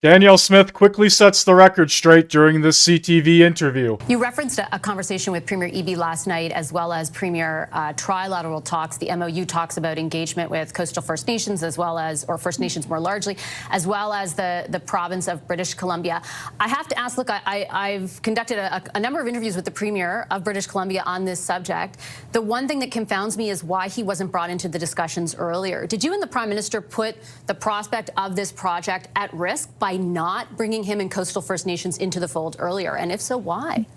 Danielle Smith quickly sets the record straight during this CTV interview. You referenced a conversation with Premier Eby last night, as well as Premier trilateral talks. The MOU talks about engagement with coastal First Nations, as well as, or First Nations more largely, as well as the province of British Columbia. I have to ask, look, I've conducted a number of interviews with the Premier of British Columbia on this subject. The one thing that confounds me is why he wasn't brought into the discussions earlier. Did you and the Prime Minister put the prospect of this project at risk by not bringing him and coastal First Nations into the fold earlier? And if so, why?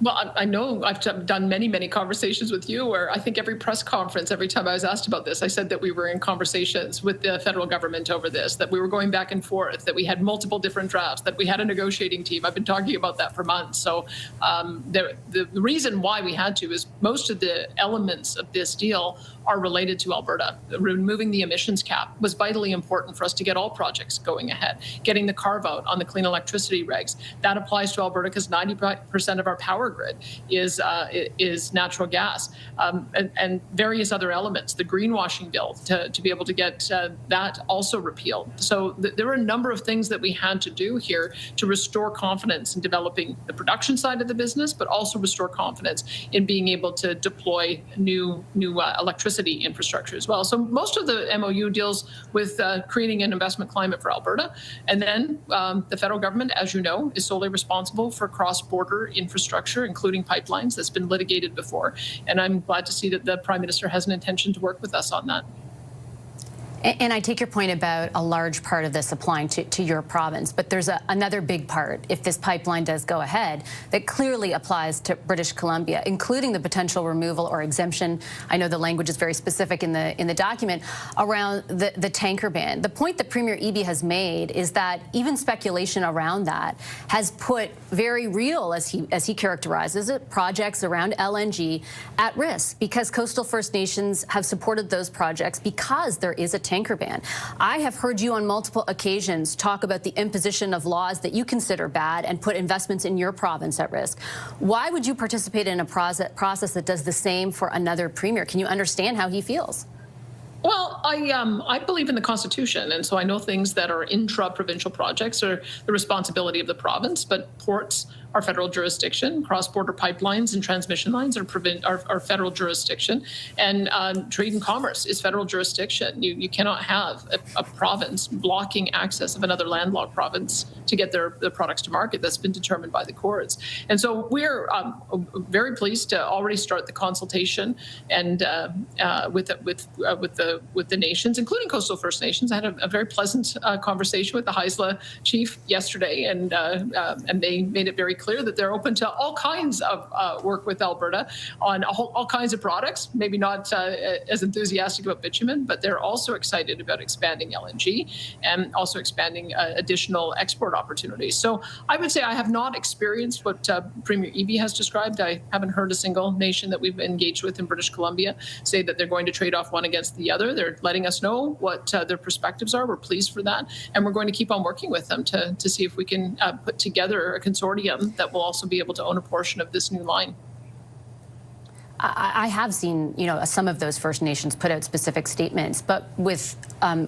Well, I know I've done many conversations with you where I think every press conference, every time I was asked about this, I said that we were in conversations with the federal government over this, that we were going back and forth, that we had multiple different drafts, that we had a negotiating team. I've been talking about that for months. So the reason why we had to is most of the elements of this deal are related to Alberta. Removing the emissions cap was vitally important for us to get all projects going ahead. Getting the carve out on the clean electricity regs, that applies to Alberta because 90% of our power grid is natural gas, and various other elements. The greenwashing bill to be able to get that also repealed. So there were a number of things that we had to do here to restore confidence in developing the production side of the business, but also restore confidence in being able to deploy new electricity infrastructure as well. So most of the MOU deals with creating an investment climate for Alberta. And then the federal government, as you know, is solely responsible for cross-border infrastructure, including pipelines. That's been litigated before. And I'm glad to see that the Prime Minister has an intention to work with us on that. And I take your point about a large part of this applying to your province, but there's another big part, if this pipeline does go ahead, that clearly applies to British Columbia, including the potential removal or exemption. I know the language is very specific in the document around the tanker ban. The point that Premier Eby has made is that even speculation around that has put very real, as he characterizes it, projects around LNG at risk, because coastal First Nations have supported those projects because there is a tanker ban. I have heard you on multiple occasions talk about the imposition of laws that you consider bad and put investments in your province at risk. Why would you participate in a process that does the same for another premier? Can you understand how he feels? Well, I believe in the Constitution, and so I know things that are intra-provincial projects are the responsibility of the province, but ports are federal jurisdiction, cross-border pipelines and transmission lines are federal jurisdiction, and trade and commerce is federal jurisdiction. You cannot have a province blocking access of another landlocked province to get their products to market. That's been determined by the courts. And so we're very pleased to already start the consultation and with the nations, including coastal First Nations. I had a very pleasant conversation with the Haisla chief yesterday, and they made it very clear that they're open to all kinds of work with Alberta on all kinds of products, maybe not as enthusiastic about bitumen, but they're also excited about expanding LNG and also expanding additional export opportunities. So I would say I have not experienced what Premier Eby has described. I haven't heard a single nation that we've engaged with in British Columbia say that they're going to trade off one against the other. They're letting us know what their perspectives are. We're pleased for that. And we're going to keep on working with them to see if we can put together a consortium that will also be able to own a portion of this new line. I have seen, some of those First Nations put out specific statements, but with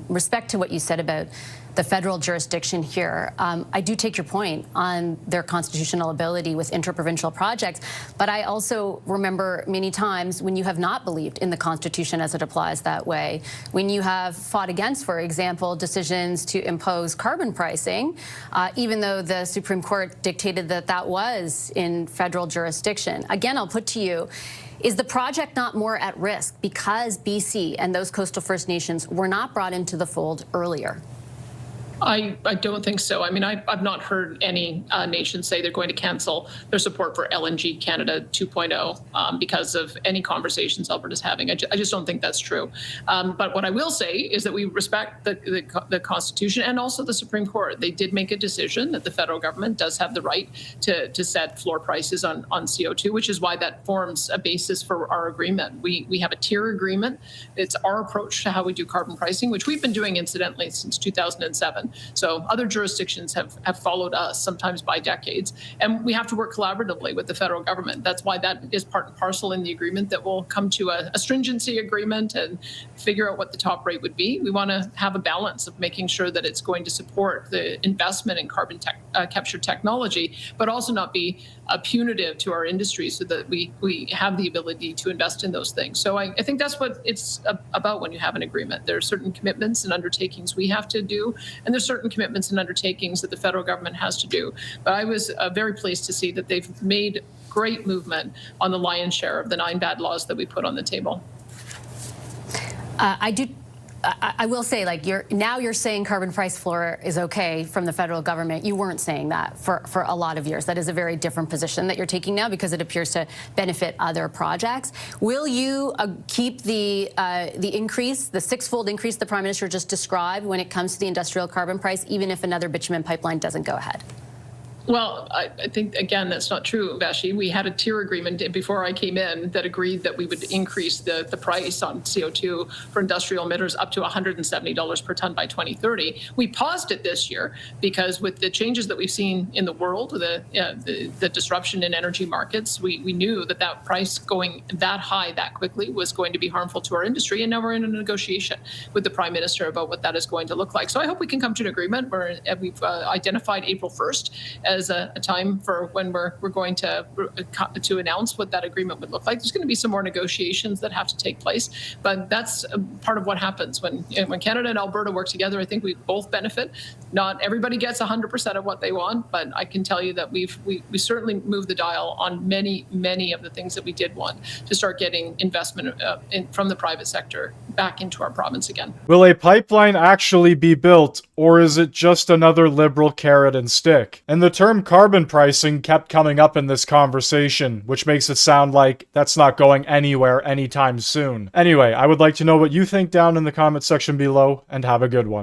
respect to what you said about the federal jurisdiction here, I do take your point on their constitutional ability with interprovincial projects, but I also remember many times when you have not believed in the Constitution as it applies that way, when you have fought against, for example, decisions to impose carbon pricing, even though the Supreme Court dictated that that was in federal jurisdiction. Again, I'll put to you, is the project not more at risk because BC and those coastal First Nations were not brought into the fold earlier? I don't think so. I mean, I've not heard any nation say they're going to cancel their support for LNG Canada 2.0 because of any conversations Alberta's having. I just don't think that's true. But what I will say is that we respect the Constitution and also the Supreme Court. They did make a decision that the federal government does have the right to set floor prices on CO2, which is why that forms a basis for our agreement. We have a tier agreement. It's our approach to how we do carbon pricing, which we've been doing incidentally since 2007. carbon. So other jurisdictions have followed us, sometimes by decades, and we have to work collaboratively with the federal government. That's why that is part and parcel in the agreement, that we'll come to a stringency agreement and figure out what the top rate would be. We want to have a balance of making sure that it's going to support the investment in carbon capture technology, but also not be punitive to our industry, so that we have the ability to invest in those things. So I think that's what it's about when you have an agreement. There are certain commitments and undertakings we have to do, and there's certain commitments and undertakings that the federal government has to do. But I was very pleased to see that they've made great movement on the lion's share of the 9 bad laws that we put on the table. I will say, like, you're saying carbon price floor is okay from the federal government. You weren't saying that for a lot of years. That is a very different position that you're taking now, because it appears to benefit other projects. Will you keep the increase, the 6-fold increase the Prime Minister just described when it comes to the industrial carbon price, even if another bitumen pipeline doesn't go ahead? Well, I think, again, that's not true, Vashi. We had a tier agreement before I came in that agreed that we would increase the price on CO2 for industrial emitters up to $170 per ton by 2030. We paused it this year because with the changes that we've seen in the world, the disruption in energy markets, we knew that price going that high that quickly was going to be harmful to our industry. And now we're in a negotiation with the Prime Minister about what that is going to look like. So I hope we can come to an agreement where we've identified April 1st as a time for when we're going to announce what that agreement would look like. There's going to be some more negotiations that have to take place, but that's part of what happens when Canada and Alberta work together. I think we both benefit. Not everybody gets 100% of what they want, but I can tell you that we certainly moved the dial on many of the things that we did want to start getting investment from the private sector back into our province again. Will a pipeline actually be built, or is it just another Liberal carrot and stick? And the term carbon pricing kept coming up in this conversation, which makes it sound like that's not going anywhere anytime soon. Anyway, I would like to know what you think down in the comment section below, and have a good one.